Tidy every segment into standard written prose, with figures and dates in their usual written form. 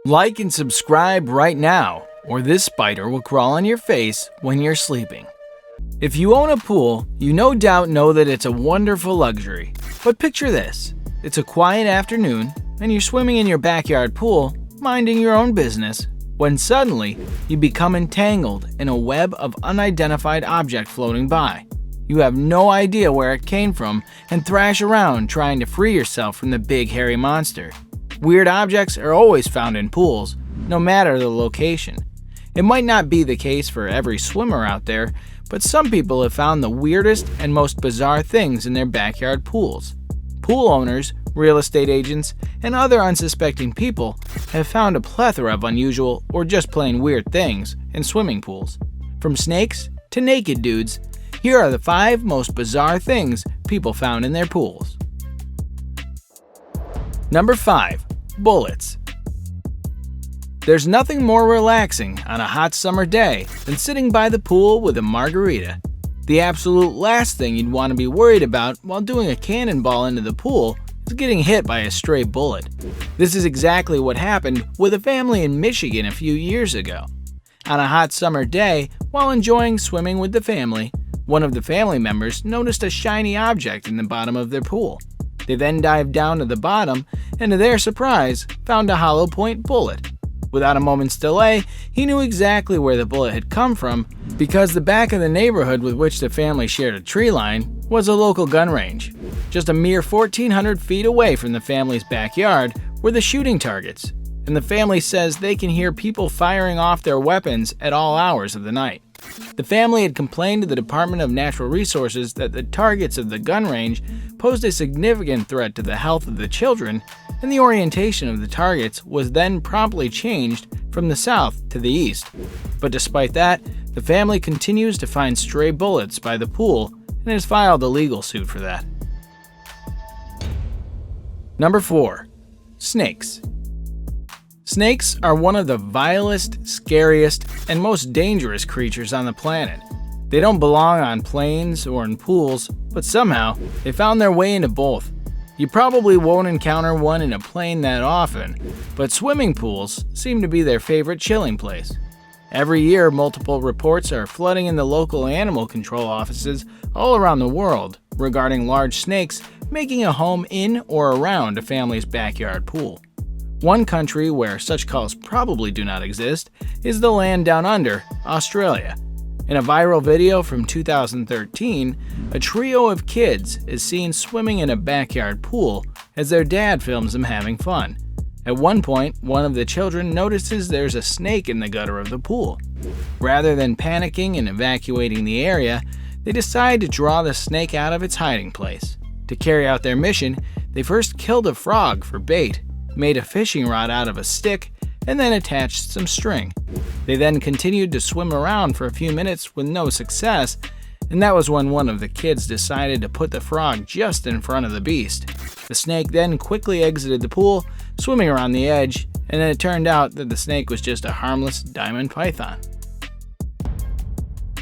Like and subscribe right now, or this spider will crawl on your face when you're sleeping. If you own a pool, you no doubt know that it's a wonderful luxury. But picture this. It's a quiet afternoon, and you're swimming in your backyard pool, minding your own business, when suddenly you become entangled in a web of unidentified object floating by. You have no idea where it came from and thrash around trying to free yourself from the big hairy monster. Weird objects are always found in pools, no matter the location. It might not be the case for every swimmer out there, but some people have found the weirdest and most bizarre things in their backyard pools. Pool owners, real estate agents, and other unsuspecting people have found a plethora of unusual or just plain weird things in swimming pools. From snakes to naked dudes, here are the 5 most bizarre things people found in their pools. Number 5. Bullets. There's nothing more relaxing on a hot summer day than sitting by the pool with a margarita. The absolute last thing you'd want to be worried about while doing a cannonball into the pool is getting hit by a stray bullet. This is exactly what happened with a family in Michigan a few years ago. On a hot summer day, while enjoying swimming with the family, one of the family members noticed a shiny object in the bottom of their pool. They then dived down to the bottom and, to their surprise, found a hollow point bullet. Without a moment's delay, he knew exactly where the bullet had come from because the back of the neighborhood with which the family shared a tree line was a local gun range. Just a mere 1,400 feet away from the family's backyard were the shooting targets, and the family says they can hear people firing off their weapons at all hours of the night. The family had complained to the Department of Natural Resources that the targets of the gun range posed a significant threat to the health of the children, and the orientation of the targets was then promptly changed from the south to the east. But despite that, the family continues to find stray bullets by the pool and has filed a legal suit for that. Number 4. Snakes. Snakes are one of the vilest, scariest, and most dangerous creatures on the planet. They don't belong on planes or in pools, but somehow they found their way into both. You probably won't encounter one in a plane that often, but swimming pools seem to be their favorite chilling place. Every year, multiple reports are flooding in the local animal control offices all around the world regarding large snakes making a home in or around a family's backyard pool. One country where such calls probably do not exist is the land down under, Australia. In a viral video from 2013, a trio of kids is seen swimming in a backyard pool as their dad films them having fun. At one point, one of the children notices there's a snake in the gutter of the pool. Rather than panicking and evacuating the area, they decide to draw the snake out of its hiding place. To carry out their mission, they first killed a frog for bait, made a fishing rod out of a stick, and then attached some string. They then continued to swim around for a few minutes with no success, and that was when one of the kids decided to put the frog just in front of the beast. The snake then quickly exited the pool, swimming around the edge, and then it turned out that the snake was just a harmless diamond python.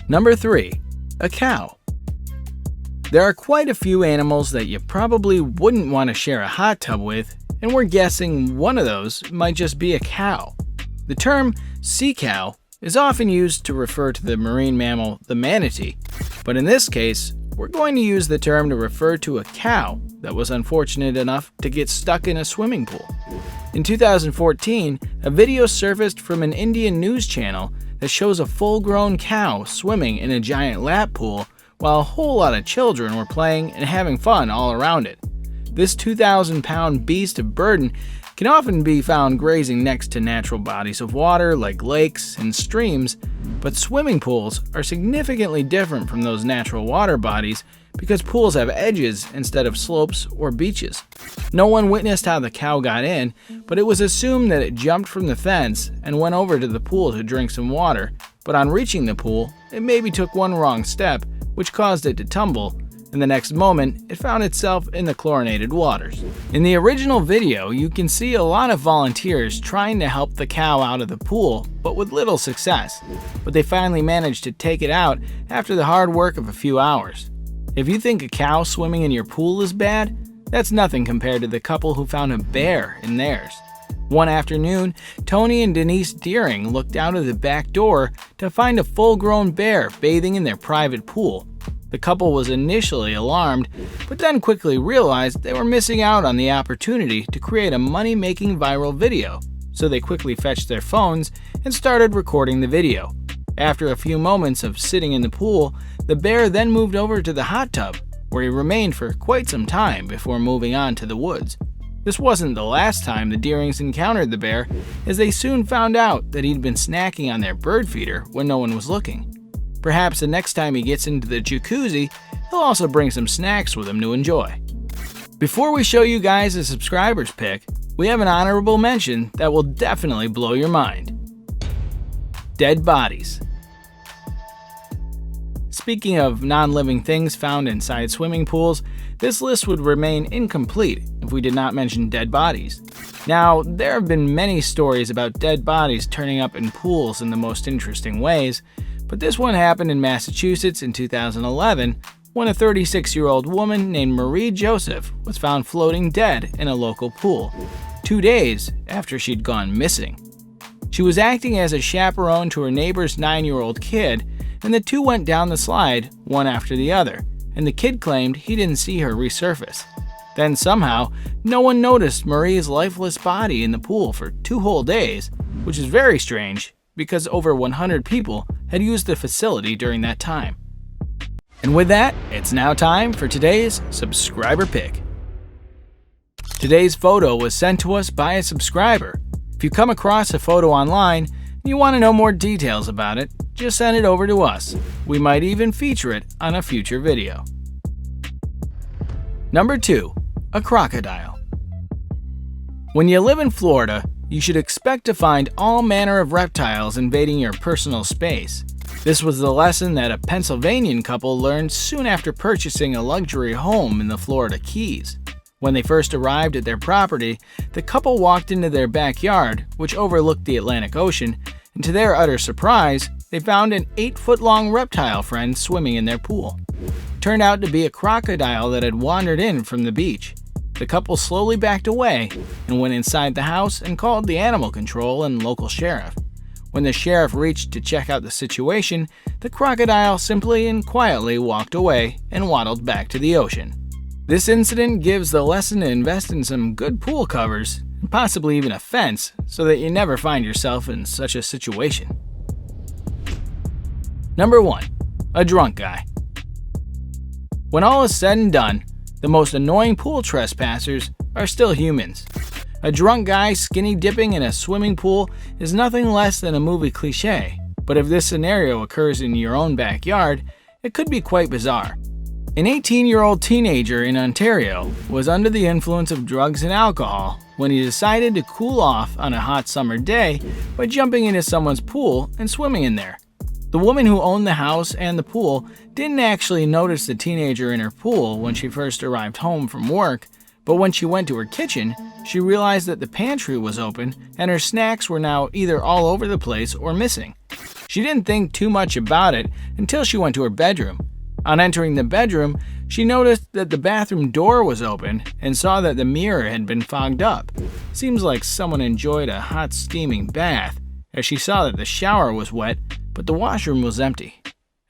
Number 3. A cow. There are quite a few animals that you probably wouldn't want to share a hot tub with, and we're guessing one of those might just be a cow. The term sea cow is often used to refer to the marine mammal, the manatee, but in this case, we're going to use the term to refer to a cow that was unfortunate enough to get stuck in a swimming pool. In 2014, a video surfaced from an Indian news channel that shows a full-grown cow swimming in a giant lap pool while a whole lot of children were playing and having fun all around it. This 2,000-pound beast of burden can often be found grazing next to natural bodies of water like lakes and streams, but swimming pools are significantly different from those natural water bodies because pools have edges instead of slopes or beaches. No one witnessed how the cow got in, but it was assumed that it jumped from the fence and went over to the pool to drink some water, but on reaching the pool, it maybe took one wrong step, which caused it to tumble, and the next moment, it found itself in the chlorinated waters. In the original video, you can see a lot of volunteers trying to help the cow out of the pool, but with little success. But they finally managed to take it out after the hard work of a few hours. If you think a cow swimming in your pool is bad, that's nothing compared to the couple who found a bear in theirs. One afternoon, Tony and Denise Deering looked out of the back door to find a full-grown bear bathing in their private pool. The couple was initially alarmed, but then quickly realized they were missing out on the opportunity to create a money-making viral video, so they quickly fetched their phones and started recording the video. After a few moments of sitting in the pool, the bear then moved over to the hot tub, where he remained for quite some time before moving on to the woods. This wasn't the last time the Deerings encountered the bear, as they soon found out that he'd been snacking on their bird feeder when no one was looking. Perhaps the next time he gets into the jacuzzi, he'll also bring some snacks with him to enjoy. Before we show you guys a subscriber's pick, we have an honorable mention that will definitely blow your mind. Dead bodies. Speaking of non-living things found inside swimming pools, this list would remain incomplete if we did not mention dead bodies. Now, there have been many stories about dead bodies turning up in pools in the most interesting ways, but this one happened in Massachusetts in 2011 when a 36-year-old woman named Marie Joseph was found floating dead in a local pool, 2 days after she'd gone missing. She was acting as a chaperone to her neighbor's 9-year-old kid, and the two went down the slide one after the other, and the kid claimed he didn't see her resurface. Then somehow, no one noticed Marie's lifeless body in the pool for 2 whole days, which is very strange because over 100 people had used the facility during that time. And with that, it's now time for today's subscriber pick. Today's photo was sent to us by a subscriber. If you come across a photo online and you want to know more details about it, just send it over to us. We might even feature it on a future video. Number 2. A crocodile. When you live in Florida, you should expect to find all manner of reptiles invading your personal space. This was the lesson that a Pennsylvanian couple learned soon after purchasing a luxury home in the Florida Keys. When they first arrived at their property, the couple walked into their backyard, which overlooked the Atlantic Ocean, and to their utter surprise, they found an 8-foot-long reptile friend swimming in their pool. It turned out to be a crocodile that had wandered in from the beach. The couple slowly backed away and went inside the house and called the animal control and local sheriff. When the sheriff reached to check out the situation, the crocodile simply and quietly walked away and waddled back to the ocean. This incident gives the lesson to invest in some good pool covers, and possibly even a fence, so that you never find yourself in such a situation. Number 1. A drunk guy. When all is said and done, the most annoying pool trespassers are still humans. A drunk guy skinny dipping in a swimming pool is nothing less than a movie cliche, but if this scenario occurs in your own backyard, it could be quite bizarre. An 18-year-old teenager in Ontario was under the influence of drugs and alcohol when he decided to cool off on a hot summer day by jumping into someone's pool and swimming in there. The woman who owned the house and the pool didn't actually notice the teenager in her pool when she first arrived home from work, but when she went to her kitchen, she realized that the pantry was open and her snacks were now either all over the place or missing. She didn't think too much about it until she went to her bedroom. On entering the bedroom, she noticed that the bathroom door was open and saw that the mirror had been fogged up. Seems like someone enjoyed a hot steaming bath, as she saw that the shower was wet, but the washroom was empty.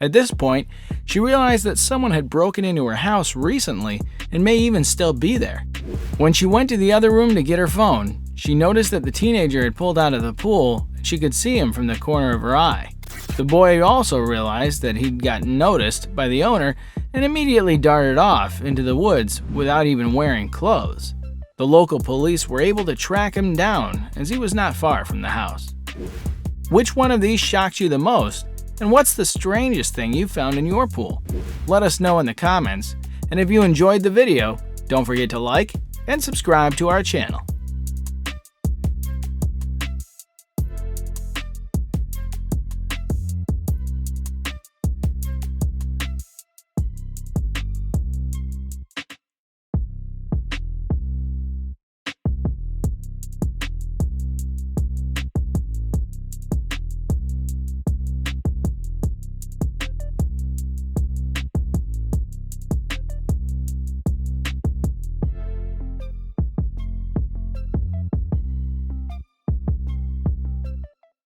At this point, she realized that someone had broken into her house recently and may even still be there. When she went to the other room to get her phone, she noticed that the teenager had pulled out of the pool and she could see him from the corner of her eye. The boy also realized that he'd gotten noticed by the owner and immediately darted off into the woods without even wearing clothes. The local police were able to track him down as he was not far from the house. Which one of these shocked you the most? And what's the strangest thing you found in your pool? Let us know in the comments. And if you enjoyed the video, don't forget to like and subscribe to our channel.